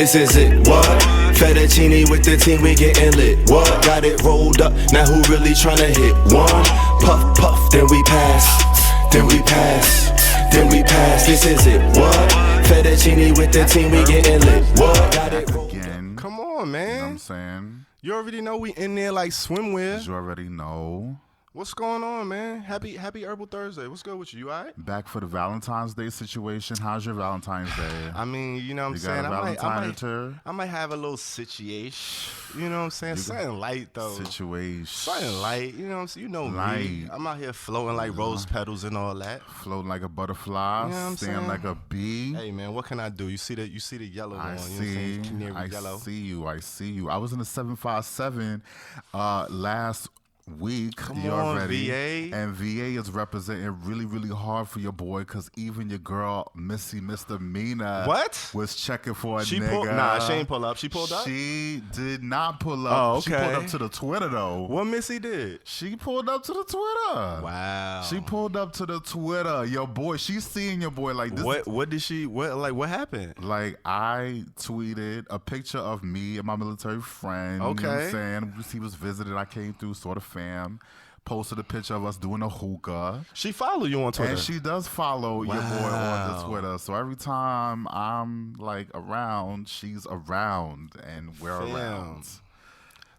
This is it, what? Fettuccine with the team, we getting lit. What? Got it rolled up, now who really tryna hit one? Puff, puff, then we pass. Then we pass. Then we pass. This is it, what? Fettuccine with the team, we getting lit. What? Got it rolled up. Come on, man. You know what I'm saying? You already know we in there like swimwear. You already know. What's going on, man? Happy Herbal Thursday. What's good with you? You all right? Back for the Valentine's Day situation. How's your Valentine's Day? I mean, you know what I'm saying? I might have a little situation. You know what I'm saying? Something light, though. Situation. Something light. You know what I'm saying? You know light. me. I'm out here floating like rose petals and all that. Floating like a butterfly. You know what I'm staying saying? like a bee. Hey, man, what can I do? You see the yellow one. I You know what I'm see. saying? Canary yellow. I see you. I was in the 757 last week. Come you on, already. VA. And VA is representing really, really hard for your boy because even your girl, Missy Misdemeanor, What? was checking for a She nigga. she ain't pull up. She pulled up? She did not pull up. Oh, okay. She pulled up to the Twitter, though. What Missy did? She pulled up to the Twitter. Wow. She pulled up to the Twitter. Your boy, she's seeing your boy like this. What happened? Like, I tweeted a picture of me and my military friend. You know what I'm Okay. saying? He was visiting. I came through, sort of fam. Posted a picture of us doing a hookah. She follow you on Twitter. And she does follow your boy on the Wow. Twitter. So every time I'm like around, she's around and we're Fam. around.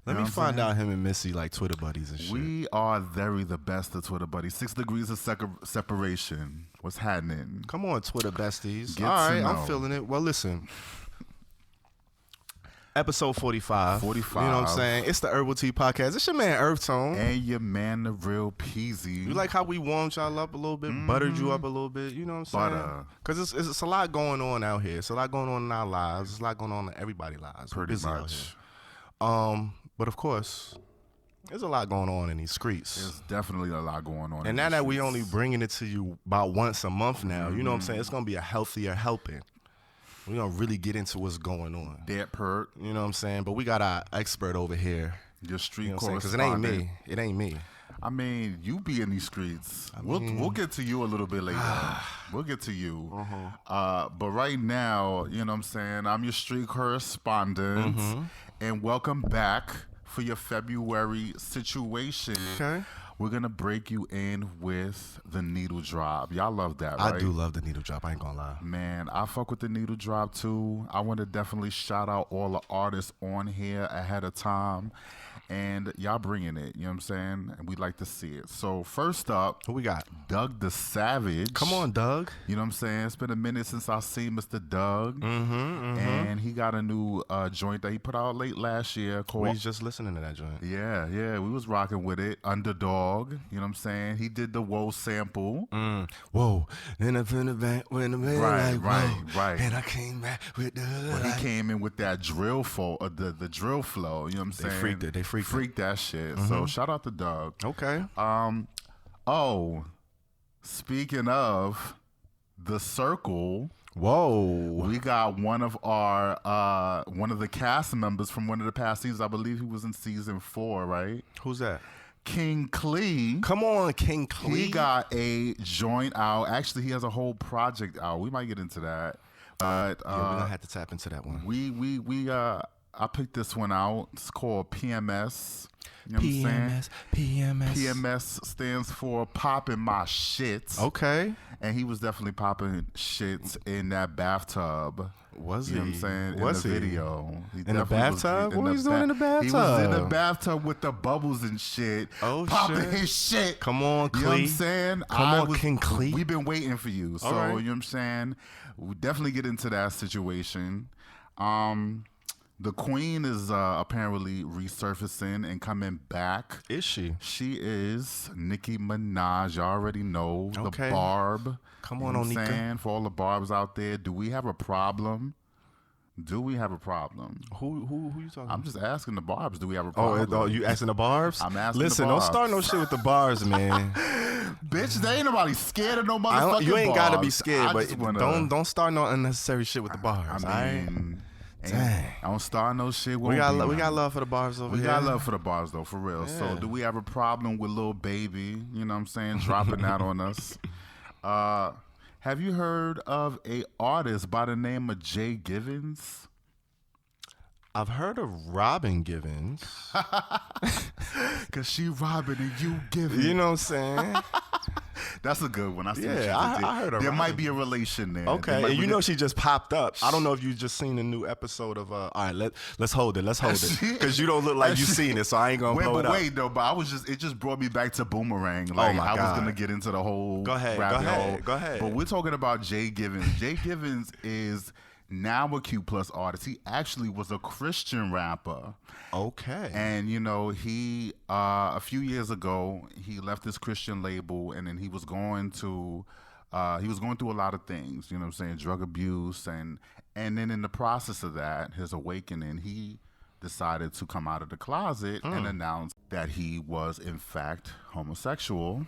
Let me find out him and Missy like Twitter buddies and shit. We are very the best of Twitter buddies. 6 degrees of separation. What's happening? Come on, Twitter besties. Get All to right, know. I'm feeling it. Well, listen. Episode 45. 45. You know what I'm saying? It's the Herbal Tea Podcast. It's your man, EarthTone. And your man, the real Peasy. You like how we warmed y'all up a little bit, buttered you up a little bit, you know what I'm saying? Butter. Because it's a lot going on out here. It's a lot going on in our lives. It's a lot going on in everybody's lives. We're Pretty busy out much. here. But of course, there's a lot going on in these streets. There's definitely a lot going on. And in now these that we streets. only bringing it to you about once a month now, you know what I'm saying? It's going to be a healthier helping. We're going to really get into what's going on. Dead Pert, You know what I'm saying? But we got our expert over here. your street You know what I'm saying? Because correspondent. it ain't me. It ain't me. I mean, you be in these streets. We'll get to you a little bit later. We'll get to you. But right now, you know what I'm saying? I'm your street correspondent. And welcome back for your February situation. Okay. We're going to break you in with the needle drop. Y'all love that, right? I do love the needle drop. I ain't going to lie. Man, I fuck with the needle drop too. I want to definitely shout out all the artists on here ahead of time. And y'all bringing it, you know what I'm saying? And we like to see it. So first up, Who we got? Doug the Savage. Come on, Doug. You know what I'm saying? It's been a minute since I seen Mr. Doug. And he got a new joint that he put out late last year called... We was just listening to that joint. Yeah, we was rocking with it. Underdog, you know what I'm saying? He did the Whoa sample. Whoa. Then I put it back when the man Right. And I came back with the But he came in with that drill the drill flow, you know what I'm saying? freaked it. They freaked that shit. So shout out to Doug. Okay. Speaking of The Circle, Whoa. we got one of the cast members from one of the past seasons. I believe he was in season 4, right? Who's that? King Klee. Come on, King Klee. He got a joint out. Actually, he has a whole project out. We might get into that. But we're going to have to tap into that one. I picked this one out. It's called PMS. You know what I'm saying? PMS. PMS stands for Popping My Shits. Okay. And he was definitely popping shits in that bathtub. Was You know he? what I'm saying? Was in the he? video. He In the definitely was bathtub? in What was he doing in the bathtub? He was in the bathtub with the bubbles and shit. Oh, popping shit. his shit. Come on, Klee. You know what I'm saying? Come on, King Klee. We've been waiting for you. So, right. you know what I'm saying? We definitely get into that situation. The Queen is apparently resurfacing and coming back. Is she? She is Nicki Minaj. You already know. Okay. The Barb. Come You on, know what I'm Onika. saying? For all the Barbs out there, do we have a problem? Do we have a problem? Who you talking I'm about? just asking the Barbs, do we have a problem? Oh, you asking the barbs? I'm asking Listen, the don't Barbs. start no shit with the bars, man. Bitch, they ain't nobody scared of no motherfucking You ain't gotta be Barbs. scared, I but just wanna- don't start no unnecessary shit with the bars. I alright? mean, Dang. I don't start no shit. We got love for the bars over We here. got love for the Barbs though, for real. Yeah. So do we have a problem with Lil Baby? You know what I'm saying? Dropping that on us. Have you heard of a artist by the name of Jay Givens? I've heard of Robin Givens. Cause she robbing and you giving. You know what I'm saying? That's a good one. I see what you Yeah, did. I heard of There Robin. might be a relation there. Okay, and you know she just popped up. I don't know if you just seen the new episode of. All right, let's hold it. Let's hold it because you don't look like you seen it, so I ain't gonna blow it up. Wait, though. But it just brought me back to Boomerang. Like my I was God. gonna get into the whole. Go ahead, rabbit hole. go ahead. But we're talking about Jay Givens. Jay Givens is now a Q Plus artist. He actually was a Christian rapper. Okay. And you know, he a few years ago he left this Christian label, and then he was going through a lot of things. You know what I'm saying? Drug abuse, and then in the process of that, his awakening, he decided to come out of the closet and announce that he was in fact homosexual.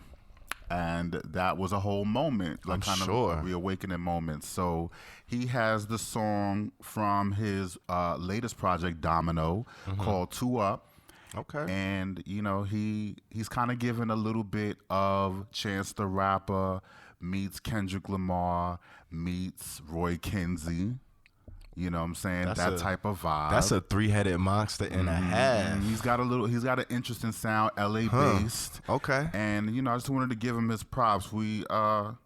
And that was a whole moment, like kind of a reawakening moment. So he has the song from his latest project, Domino, called Two Up. Okay. And, you know, he's kind of given a little bit of Chance the Rapper meets Kendrick Lamar meets Roy Kinsey. You know what I'm saying? That type of vibe. That's a three-headed monster and a half. He's got an interesting sound, LA based. Okay. And you know, I just wanted to give him his props. We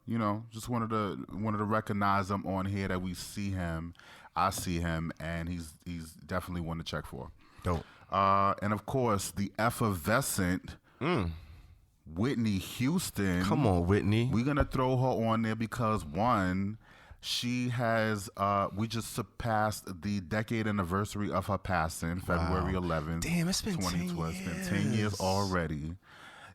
you know, just wanted to recognize him on here that we see him. I see him, and he's definitely one to check for. Dope. And of course, the effervescent Whitney Houston. Come on, Whitney. We're gonna throw her on there because one, she has we just surpassed the decade anniversary of her passing, February 11th. Damn, it's been 10 years. It's been 10 years already.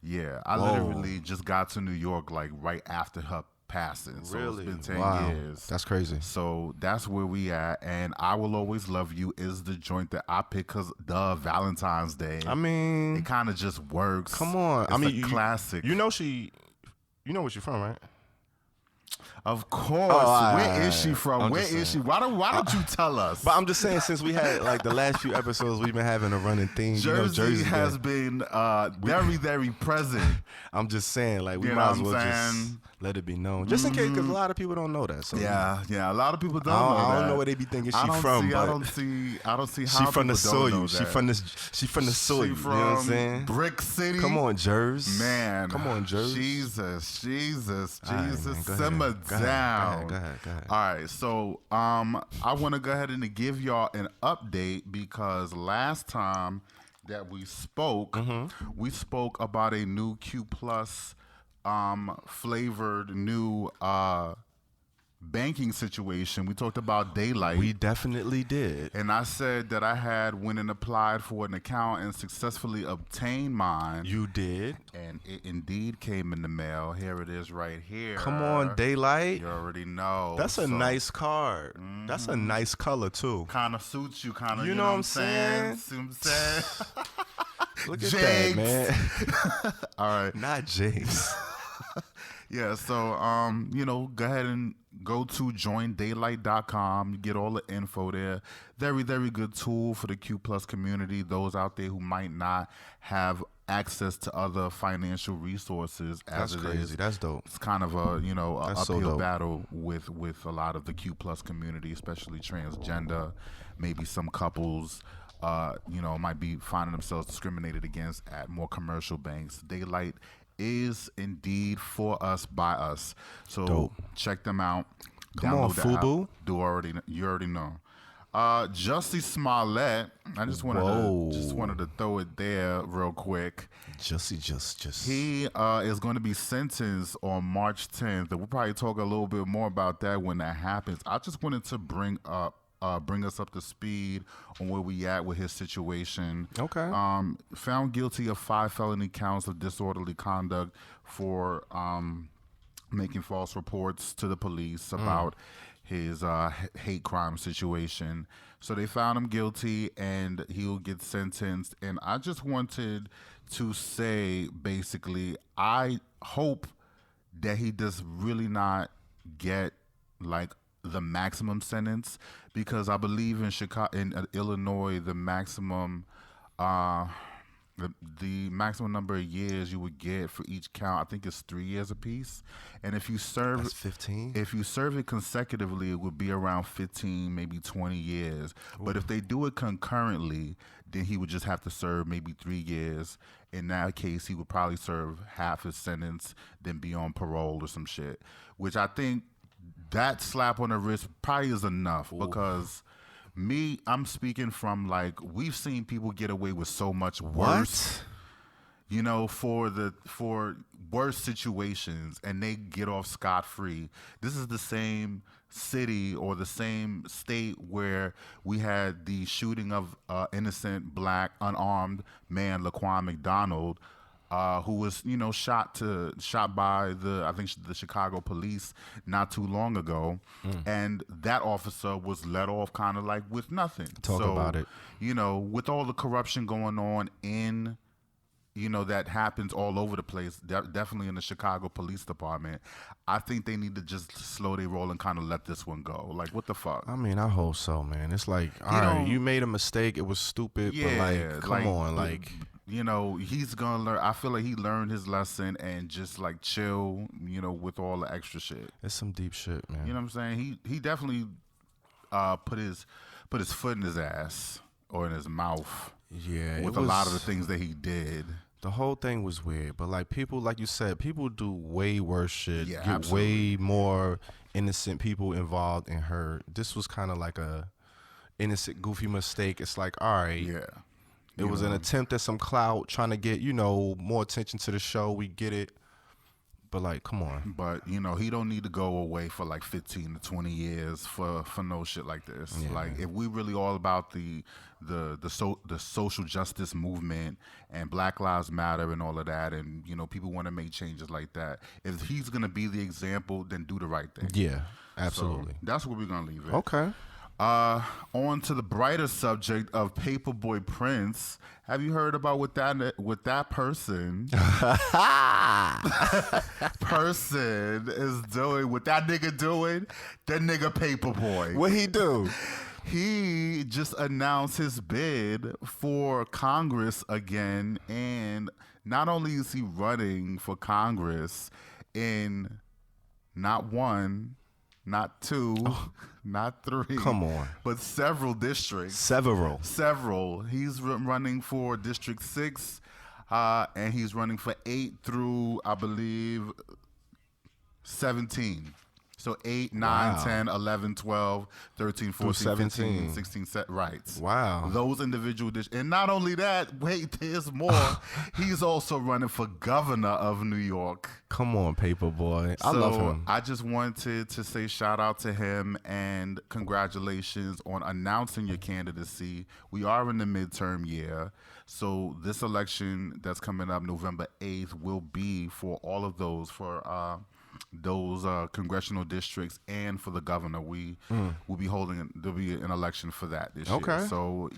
Yeah, I literally just got to New York like right after her passing. So Really? It's been 10 years. That's crazy. So that's where we at. And I Will Always Love You is the joint that I pick because Valentine's Day. I mean, it kind of just works. come on. It's I mean, a classic. You know where she's from, right? Of course. Where is she from? Where is she? Why don't you tell us? But I'm just saying, since we had like the last few episodes, we've been having a running theme. Jersey has been very, very present. I'm just saying, like, we You might know as well what I'm just saying? let it be known, just in case, because a lot of people don't know that. So Yeah, a lot of people don't I know that. don't know where they be thinking she from, but I don't see how she people from the don't know soil. She that. from the soil. You know what I'm saying? Brick City. Come on, Jers. Man. Come on, Jers. Jesus. All right, man, go Simmer ahead. down. Go ahead. All right, so I want to go ahead and give y'all an update because last time that we spoke, we spoke about a new Q Plus flavored new banking situation. We talked about Daylight. We definitely did. And I said that I had went and applied for an account and successfully obtained mine. You did. And it indeed came in the mail. Here it is right here. Come on, Daylight. You already know. That's a nice card. That's a nice color, too. Kind of suits you, kind of. You know what I'm saying? See what I'm saying? Look at Jakes. that, man. All right. Not Jakes. Yeah, so, go ahead and go to joindaylight.com. You get all the info there. Very, very good tool for the Q Plus community. Those out there who might not have access to other financial resources. That's crazy. That's dope. It's kind of a, That's uphill so dope. battle with a lot of the Q Plus community, especially transgender. Maybe some couples, might be finding themselves discriminated against at more commercial banks. Daylight is indeed for us, by us. So Dope. check them out. Come on, Download the app. FUBU. You already know. Jussie Smollett. I just wanted to throw it there real quick. Jussie. He is going to be sentenced on March 10th. We'll probably talk a little bit more about that when that happens. I just wanted to bring us up to speed on where we at with his situation. Okay. Found guilty of 5 felony counts of disorderly conduct for making false reports to the police about his hate crime situation. So they found him guilty and he'll get sentenced. And I just wanted to say, basically, I hope that he does really not get like the maximum sentence, because I believe in Illinois, the maximum The maximum number of years you would get for each count, I think, is 3 years apiece. And if you serve, That's 15. If you serve it consecutively, it would be around 15, maybe 20 years. Ooh. But if they do it concurrently, then he would just have to serve maybe 3 years. In that case, he would probably serve half his sentence, then be on parole or some shit. Which I think that slap on the wrist probably is enough. Ooh. Because I'm speaking from, like, we've seen people get away with so much worse. What? For worse situations, and they get off scot-free. This is the same city or the same state where we had the shooting of innocent black unarmed man, Naquan McDonald, who was, shot by the Chicago police not too long ago, and that officer was let off kind of like with nothing. Talk about it. With all the corruption going on in, that happens all over the place, definitely in the Chicago Police Department, I think they need to just slow their roll and kind of let this one go. Like, what the fuck? I mean, I hope so, man. It's like, all right, you made a mistake. It was stupid, but like, come on, like. He's gonna learn. I feel like he learned his lesson and just like chill, with all the extra shit. It's some deep shit, man. You know what I'm saying? He definitely put his foot in his ass or in his mouth. Yeah, with a lot of the things that he did. The whole thing was weird, but like people, like you said, people do way worse shit. Yeah, get absolutely. way more innocent people involved in her. This was kind of like a innocent, goofy mistake. It's like, all right, yeah. It was an attempt at some clout, trying to get, more attention to the show. We get it. But, like, come on. But, he don't need to go away for, like, 15 to 20 years for no shit like this. Yeah. Like, if we really all about the social justice movement and Black Lives Matter and all of that, and, people want to make changes like that, if he's going to be the example, then do the right thing. Yeah, absolutely. So that's where we're going to leave it. Okay. On to the brighter subject of Paperboy Prince. Have you heard about what that person is doing? What that nigga doing? That nigga Paperboy. What he do? He just announced his bid for Congress again, and not only is he running for Congress in not one, not two, not three. Come on. But several districts. Several. He's running for District 6, and he's running for 8 through, I believe, 17. So 8, 9, 10, 11, 12, 13, 14, 15, 16, right. Wow. Those individual districts. And not only that, wait, there's more. He's also running for governor of New York. Come on, Paperboy. I love him. I just wanted to say shout out to him and congratulations on announcing your candidacy. We are in the midterm year. So this election that's coming up November 8th will be for all of those, for those congressional districts and for the governor. We will be there'll be an election for that this year. So,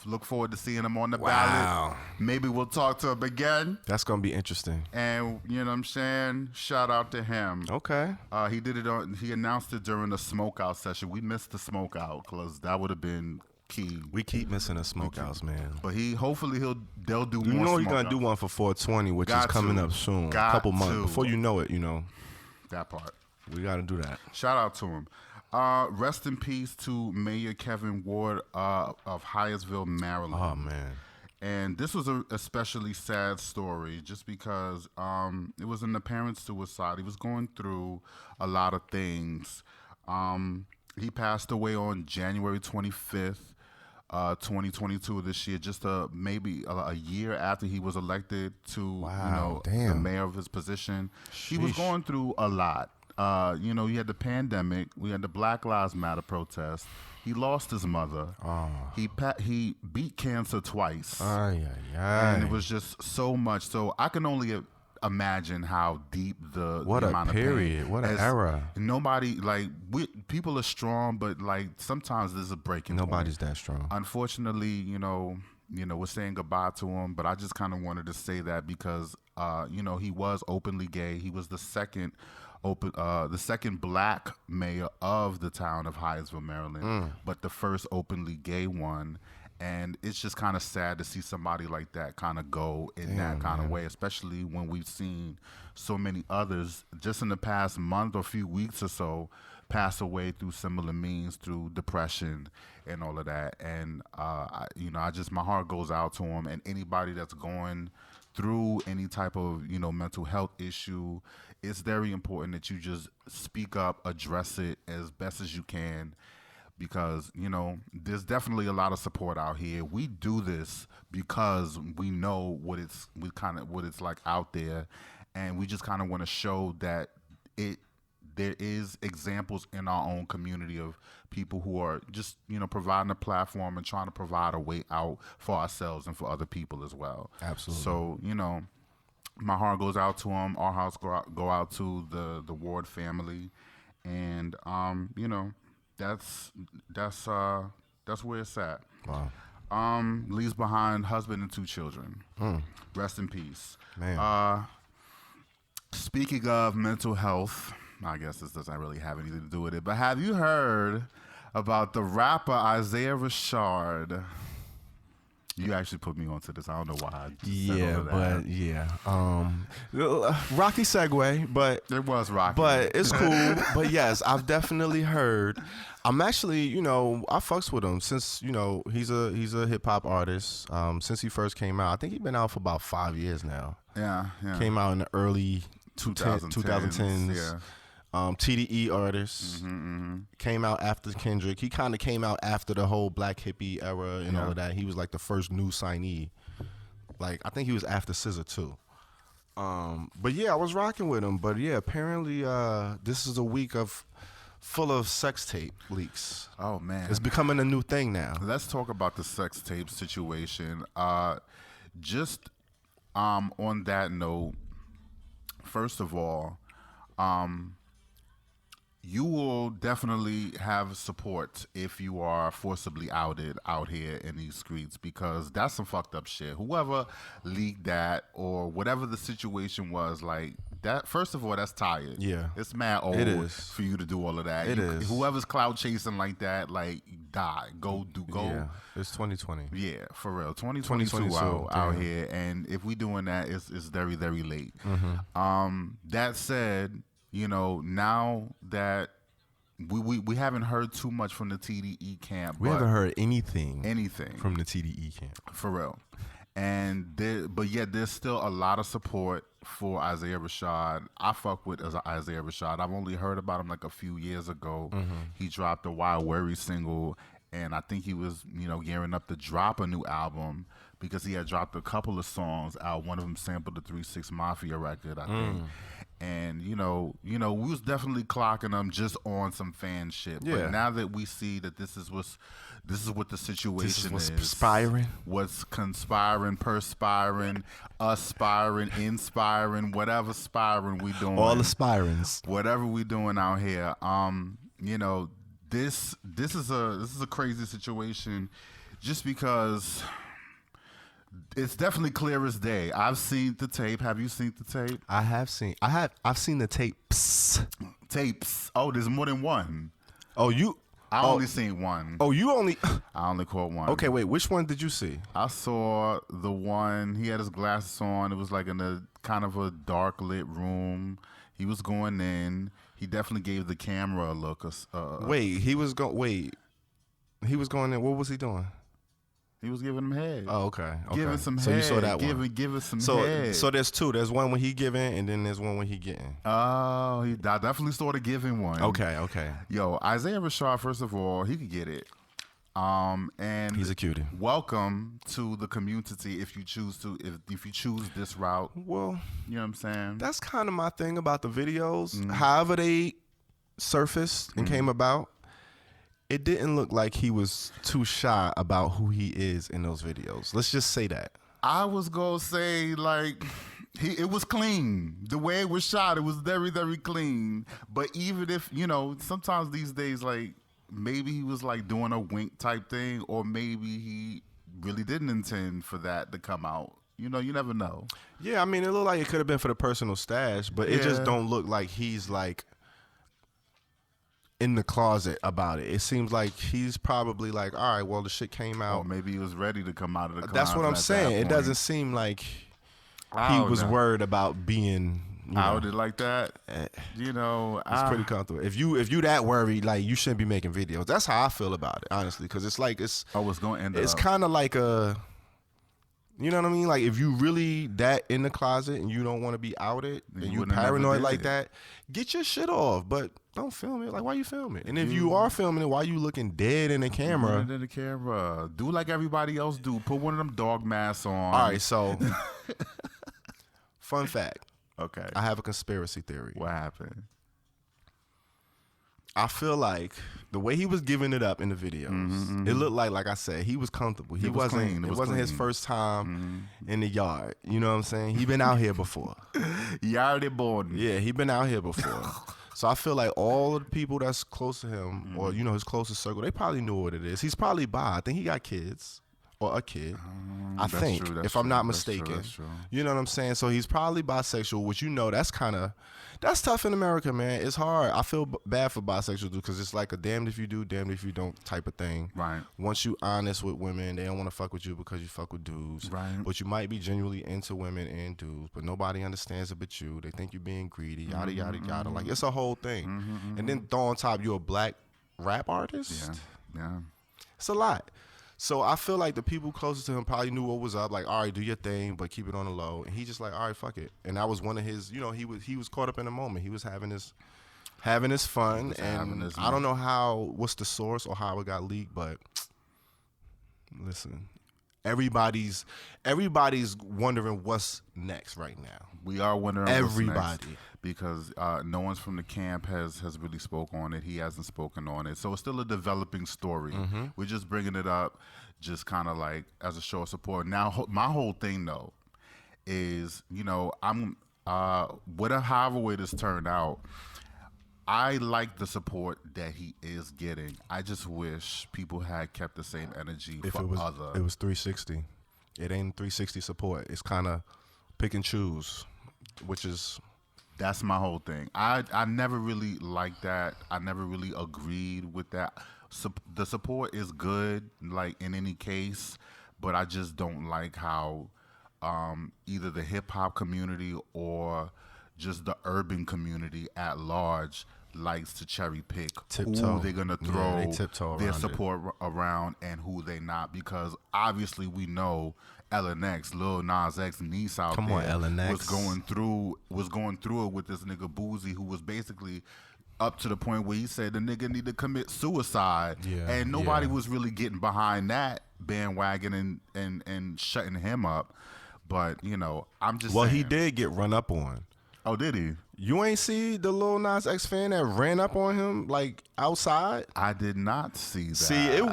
look forward to seeing him on the ballot. Maybe we'll talk to him again. That's going to be interesting. And, you know what I'm saying? Shout out to him. Okay. He announced it during the smokeout session. We missed the smokeout because that would have been key. We keep missing the smokeouts, man. But hopefully they'll do more. You know he's gonna do one for 420, which is coming up soon. A couple months before you know it. That part. We got to do that. Shout out to him. Rest in peace to Mayor Kevin Ward of Hyattsville, Maryland. Oh man. And this was a especially sad story just because it was an apparent suicide. He was going through a lot of things. He passed away on January 25th. 2022 this year, just maybe a year after he was elected to the mayor of his position. Sheesh. He was going through a lot. You had the pandemic, we had the Black Lives Matter protest. He lost his mother. He beat cancer twice. And it was just so much. So I can only imagine how deep the amount of pain. What an era. Nobody, people are strong, but sometimes there's a breaking Nobody's point. That strong. Unfortunately, we're saying goodbye to him, but I just kind of wanted to say that because he was openly gay. He was the second black mayor of the town of Hyattsville, Maryland, but the first openly gay one. And it's just kind of sad to see somebody like that kind of go in that kind of way, especially when we've seen so many others just in the past month or few weeks or so pass away through similar means, through depression and all of that. And, my heart goes out to them, and anybody that's going through any type of, mental health issue. It's very important that you just speak up, address it as best as you can. Because, there's definitely a lot of support out here. We do this because we know what it's like out there, and we just kind of want to show that there is examples in our own community of people who are just, providing a platform and trying to provide a way out for ourselves and for other people as well. Absolutely. So, my heart goes out to them. Our hearts go out to the Ward family, and that's where it's at. Wow. Leaves behind husband and 2 children. Rest in peace. Man. Speaking of mental health, I guess this doesn't really have anything to do with it, but have you heard about the rapper Isaiah Rashad? You actually put me onto this. I don't know why. Rocky segue, but it was rocky. But it's cool. But yes, I've definitely heard. I'm actually, I fucks with him since, he's a hip hop artist. Since he first came out, I think he's been out for about 5 years now. Yeah. Came out in the early 2010s. Yeah. TDE artist. Came out after Kendrick. He kind of came out after the whole Black hippie era and all of that. He was like the first new signee. Like, I think he was after SZA too. But yeah, I was rocking with him. But yeah, apparently this is a week full of sex tape leaks. Oh man, it's becoming a new thing now. Let's talk about the sex tape situation. Just on that note, first of all, you will definitely have support if you are forcibly outed out here in these streets, because that's some fucked up shit. Whoever leaked that or whatever the situation was, like that, first of all, that's tired. Yeah. It's mad old for you to do all of that. It is. Whoever's clout chasing like that, like, die. Go. Yeah, it's 2020. Yeah, for real. 2022 out here. And if we doing that, it's very, very late. That said, now that we haven't heard too much from the TDE camp. We haven't heard anything from the TDE camp. For real. But yet there's still a lot of support for Isaiah Rashad. I fuck with Isaiah Rashad. I've only heard about him like a few years ago. He dropped a Wild Worry single, and I think he was, gearing up to drop a new album because he had dropped a couple of songs out. One of them sampled the 3 6 Mafia record, I think. And we was definitely clocking them just on some fan shit. Yeah. But now that we see that this is what the situation is. Conspiring. What's conspiring, perspiring, aspiring, inspiring, whatever spiring we doing. All the spirings. Whatever we doing out here. This is a crazy situation, just because it's definitely clear as day. I've seen the tape. Have you seen the tape? I've seen the tapes. Tapes. Oh, there's more than one. Oh, I only seen one. Oh, I only caught one. Okay, wait. Which one did you see? I saw the one. He had his glasses on. It was like in a kind of a dark lit room. He was going in. He definitely gave the camera a look. He was going in. What was he doing? He was giving him head. Oh, okay. Giving some head. So you saw that one. Giving some head. So there's two. There's one when he giving, and then there's one when he getting. Oh, I definitely saw the giving one. Okay. Yo, Isaiah Rashad, first of all, he could get it. And he's a cutie. Welcome to the community if you choose this route. Well, you know what I'm saying? That's kind of my thing about the videos. However they surfaced and came about, it didn't look like he was too shy about who he is in those videos. Let's just say that. I was gonna say, like, it was clean. The way it was shot, it was very, very clean. But even if, sometimes these days, like, maybe he was like doing a wink type thing, or maybe he really didn't intend for that to come out. You never know. Yeah, I mean, it looked like it could have been for the personal stash, but it just don't look like he's like in the closet about it. It seems like he's probably like, all right, well, the shit came out. Or maybe he was ready to come out of the closet. That's what I'm at saying. that It point. doesn't seem like I he don't was know. worried about being outed like that. You know, it's pretty comfortable. If you that worried, like, you shouldn't be making videos. That's how I feel about it, honestly, because it's like it's going to end up. it's kind of like a, you know what I mean? Like, if you really that in the closet and you don't want to be outed and you wouldn't have never paranoid did like it. that, get your shit off. But don't film it. Like, why you film it? And if you are filming it, why you looking dead in the camera? Put it in the camera. Do like everybody else do. Put one of them dog masks on. All right, so fun fact. Okay. I have a conspiracy theory. What happened? I feel like the way he was giving it up in the videos, it looked like I said, he was comfortable. He It was wasn't. clean. It It was wasn't his clean. first time in the yard. You know what I'm saying? He been out here before. Yardie born. Yeah, he been out here before. So I feel like all of the people that's close to him, or his closest circle, they probably know what it is. He's probably bi. I think he got kids. Or a kid, I that's think, true, that's if I'm not true, that's true, mistaken. that's true. You know what I'm saying? So he's probably bisexual, which that's tough in America, man. It's hard. I feel bad for bisexual dudes because it's like a damned if you do, damned if you don't type of thing. Right. Once you honest with women, they don't want to fuck with you because you fuck with dudes. Right. But you might be genuinely into women and dudes, but nobody understands it but you. They think you're being greedy, yada, yada, yada. Like, it's a whole thing. And then throw on top, you're a black rap artist. Yeah. It's a lot. So I feel like the people closest to him probably knew what was up. Like, all right, do your thing, but keep it on the low. And he just like, all right, fuck it. And that was one of his. He was caught up in the moment. He was having his fun. And I don't know what's the source or how it got leaked, but listen, everybody's wondering what's next right now. We are wondering Everybody. what's next because no one's from the camp has really spoke on it. He hasn't spoken on it. So it's still a developing story. We're just bringing it up just kind of like as a show of support. Now, my whole thing, though, is, I'm however way this turned out, I like the support that he is getting. I just wish people had kept the same energy If for it was other. it was 360. It ain't 360 support. It's kind of pick and choose, which is. That's my whole thing. I never really liked that. I never really agreed with that. The support is good, like in any case, but I just don't like how either the hip hop community or just the urban community at large likes to cherry pick Tiptoe. who they're gonna Yeah, throw they tiptoe their around it. support around and who they not, because obviously we know LNX, Lil Nas X niece out Come there on, LNX. was going through it with this nigga Boozy, who was basically up to the point where he said the nigga need to commit suicide. Yeah, and nobody yeah. was really getting behind that bandwagon and shutting him up. But, I'm just Well, saying. he did get run up on. Oh, did he? You ain't see the Lil Nas X fan that ran up on him like outside? I did not see that. See, it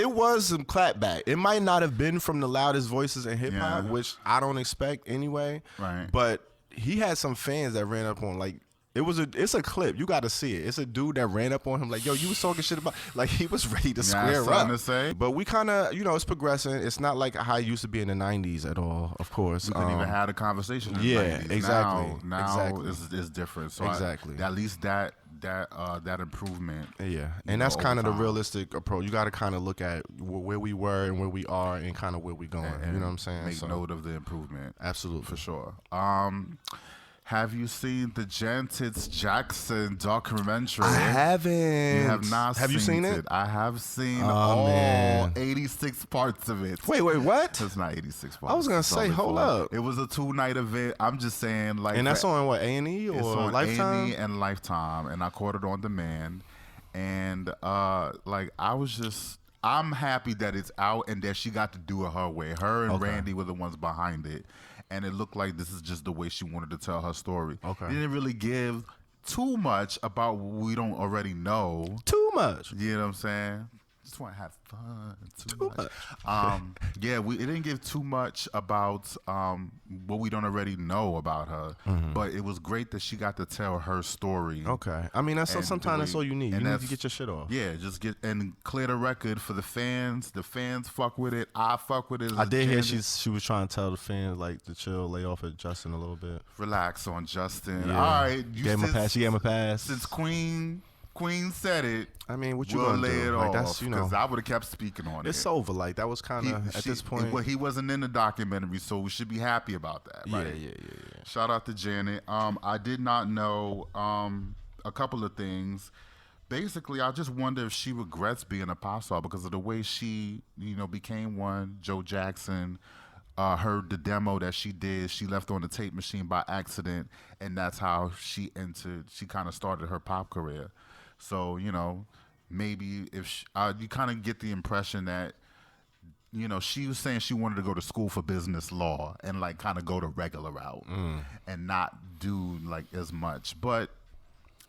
was some clapback. It might not have been from the loudest voices in hip hop, Yeah. which I don't expect anyway. Right. But he had some fans that ran up on, like, it's a clip. You got to see it. It's a dude that ran up on him like, yo, you was talking shit about, like, he was ready to square something up. to say? But we kind of, it's progressing. It's not like how it used to be in the 90s at all, of course. We couldn't even have a conversation in the yeah, 90s. exactly, Now exactly. It's different. So Exactly. at least that improvement. Yeah, and that's over kind of the time. realistic approach. You got to kind of look at where we were and where we are and kind of where we going. And You know what I'm saying? Make note of the improvement. Absolutely. For sure. Have you seen the Jantis Jackson documentary? I haven't. You have not Have you seen it? I have seen Oh, all man. 86 parts of it. Wait, what? It's not 86 parts. I was gonna It's say, only hold 4. up. It was a 2-night event. I'm just saying, like, And that's on what, A&E it's or on Lifetime? A&E and Lifetime, and I caught it on demand. And I'm happy that it's out and that she got to do it her way. Her and Randy were the ones behind it, and it looked like this is just the way she wanted to tell her story. Okay. It didn't really give too much about what we don't already know. Too much. You know what I'm saying? Just want to have fun. Too much. It didn't give too much about what we don't already know about her, but it was great that she got to tell her story. Okay. I mean, And sometimes that's all you need. and You need to that's- get your shit off. Yeah, just get and clear the record for the fans. The fans fuck with it. I fuck with it. I did hear Agenda. she was trying to tell the fans like to chill, lay off at Justin a little bit. Relax on Justin. Yeah. All right, Gave him a pass. She gave him a pass. Since Queen Queen said it. I mean, what you we'll gonna lay do? it Like off, that's because I would have kept speaking on it. it's over. Like that was kind of at this point. Well, he wasn't in the documentary, so we should be happy about that. Right? Yeah. Shout out to Janet. I did not know a couple of things. Basically, I just wonder if she regrets being a pop star because of the way she, became one. Joe Jackson heard the demo that she did. She left on the tape machine by accident, and that's how she kind of started her pop career. So, maybe if you kind of get the impression that, she was saying she wanted to go to school for business law and like kind of go the regular route and not do like as much. But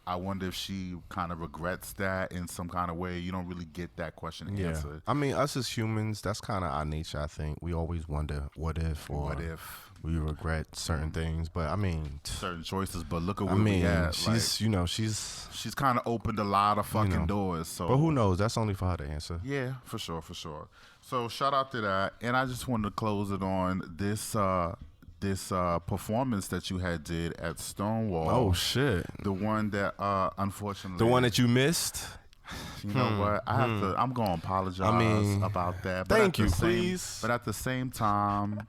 I wonder if she kind of regrets that in some kind of way. You don't really get that question answered. I mean, us as humans, that's kind of our nature, I think. We always wonder what if we regret certain things. But I mean, certain choices. But look at where we at. She's, like, she's kind of opened a lot of fucking doors. So, but who knows? That's only for her to answer. Yeah, for sure. So shout out to that. And I just wanted to close it on this performance that you had did at Stonewall. Oh shit! The one that unfortunately, the one that you missed. You know what? I'm gonna apologize about that. But thank you, please. But at the same time,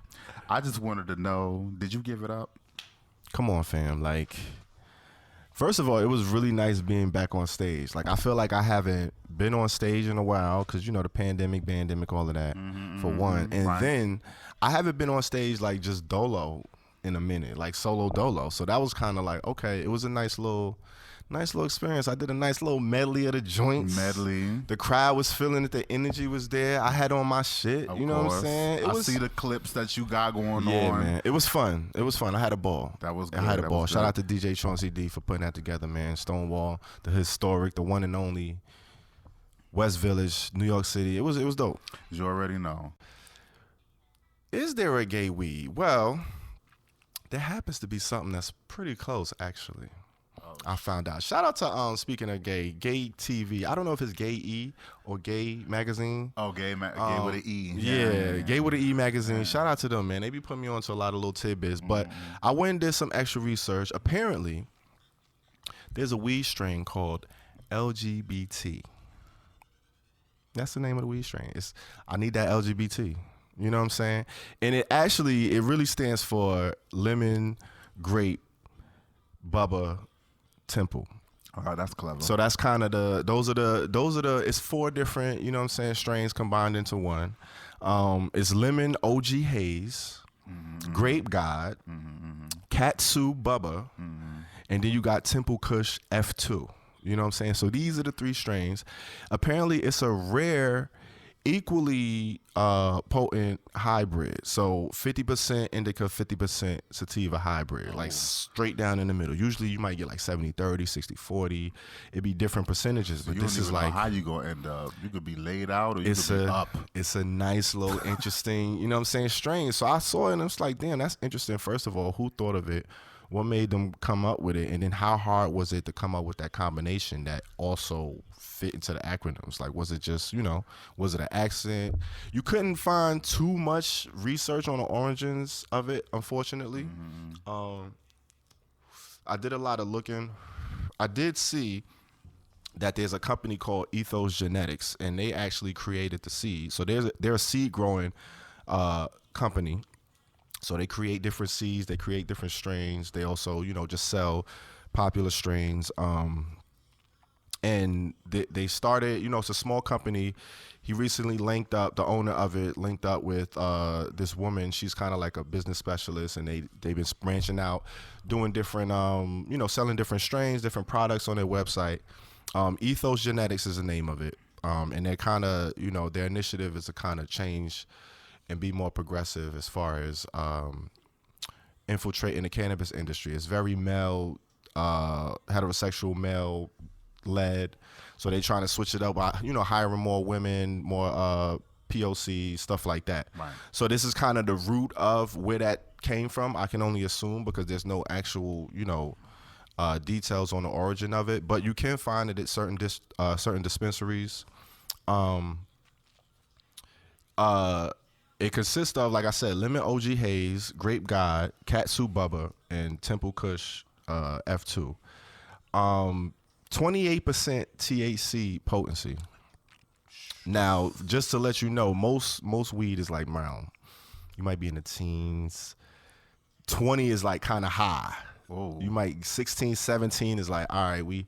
I just wanted to know: did you give it up? Come on, fam. Like, first of all, it was really nice being back on stage. Like, I feel like I haven't been on stage in a while because the pandemic, all of that, for one, and then I haven't been on stage like just dolo in a minute, like solo dolo. So that was kind of like, okay, it was a nice little experience. I did a nice little medley of the joints. The crowd was feeling it. The energy was there. I had on my shit. Of you know course. what I'm saying? I see the clips that you got going on. Yeah, man. It was fun. I had a ball. That was good. I had a ball. Shout out to DJ Chauncey D for putting that together, man. Stonewall, the historic, the one and only West Village, New York City. It was dope. You already know. Is there a gay weed? Well, there happens to be something that's pretty close, actually. I found out. Shout out to speaking of gay TV. I don't know if it's Gay E or Gay Magazine. Oh, Gay with an E. Yeah, Gay with an E Magazine. Yeah. Shout out to them, man. They be putting me on to a lot of little tidbits. But I went and did some extra research. Apparently, there's a weed strain called LGBT. That's the name of the weed strain. I need that LGBT. You know what I'm saying? And it really stands for lemon, grape, bubba, temple. All right, that's clever. So that's kind of those are the it's 4 different, you know what I'm saying, strains combined into one. It's lemon OG Haze, grape God, Katsu Bubba, and then you got Temple Kush F2. You know what I'm saying? So these are the 3 strains. Apparently it's a rare, equally potent hybrid. So 50% indica, 50% sativa hybrid, like straight down in the middle. Usually you might get like 70-30, 60-40. It'd be different percentages, but this is like how you gonna end up. You could be laid out or you could be up. It's a nice little interesting, you know what I'm saying, strain. So I saw it and it's like, damn, that's interesting. First of all, who thought of it? What made them come up with it? And then how hard was it to come up with that combination that also fit into the acronyms? Like, was it just, was it an accent? You couldn't find too much research on the origins of it, unfortunately. I did a lot of looking. I did see that there's a company called Ethos Genetics, and they actually created the seed. So they're a seed growing company. So they create different seeds, they create different strains. They also, just sell popular strains. And they started, it's a small company. He recently the owner of it linked up with this woman. She's kind of like a business specialist, and they've been branching out, doing different, selling different strains, different products on their website. Ethos Genetics is the name of it. And they're kind of, their initiative is to kind of change and be more progressive as far as infiltrating the cannabis industry. It's very male, heterosexual male led. So they trying to switch it up by, hiring more women, more POC, stuff like that. Right. So this is kind of the root of where that came from. I can only assume because there's no actual, details on the origin of it. But you can find it at certain dispensaries. It consists of, like I said, lemon OG Haze, grape God, Katsu Bubba, and Temple Kush F2. 28% THC potency. Now, just to let you know, most weed is like brown. You might be in the teens. 20 is like kind of high. Whoa. You might 16, 17 is like, all right,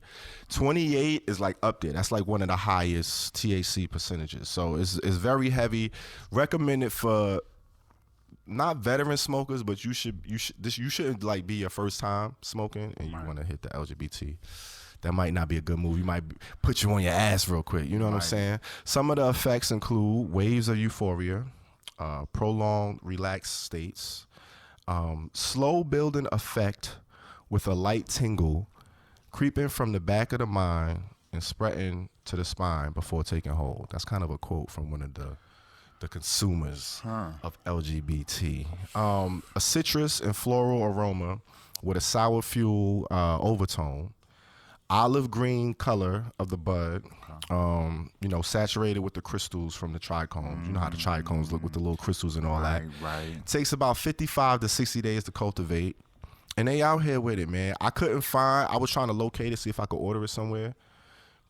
28 is like up there. That's like one of the highest THC percentages. So it's very heavy. Recommended for not veteran smokers, but you shouldn't like be your first time smoking and you want to hit the LGBT. That might not be a good move. You might put you on your ass real quick. You know what I'm saying? Some of the effects include waves of euphoria, prolonged relaxed states, slow building effect with a light tingle creeping from the back of the mind and spreading to the spine before taking hold. That's kind of a quote from one of the consumers of LGBT. A citrus and floral aroma with a sour fuel overtone. Olive green color of the bud, saturated with the crystals from the trichomes. You know how the trichomes look with the little crystals and all that. Right. It takes about 55 to 60 days to cultivate. And they out here with it, man. I was trying to locate it, see if I could order it somewhere,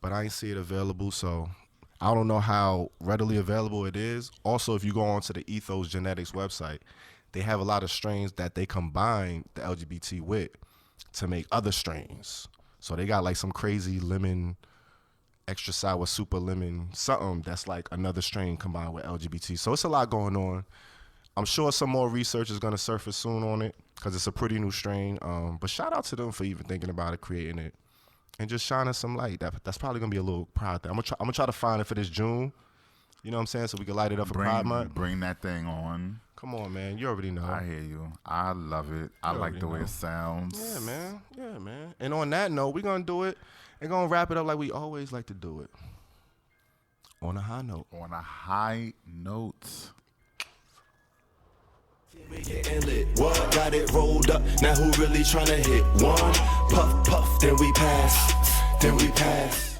but I ain't see it available, so I don't know how readily available it is. Also, if you go onto the Ethos Genetics website, they have a lot of strains that they combine the LGBT with to make other strains. So they got like some crazy lemon, extra sour, super lemon, something that's like another strain combined with LGBT. So it's a lot going on. I'm sure some more research is going to surface soon on it because it's a pretty new strain. But shout out to them for even thinking about it, creating it, and just shining some light. That's probably going to be a little Pride thing. I'm gonna try to find it for this June. You know what I'm saying? So we can light it up for Pride Month. Bring that thing on. Come on, man. You already know. I hear you. I love it. I like the way it sounds. Yeah, man. And on that note, we're going to do it and going to wrap it up like we always like to do it. On a high note. On a high note. We getting lit. What? Got it rolled up. Now who really tryna hit? One puff, puff, then we pass.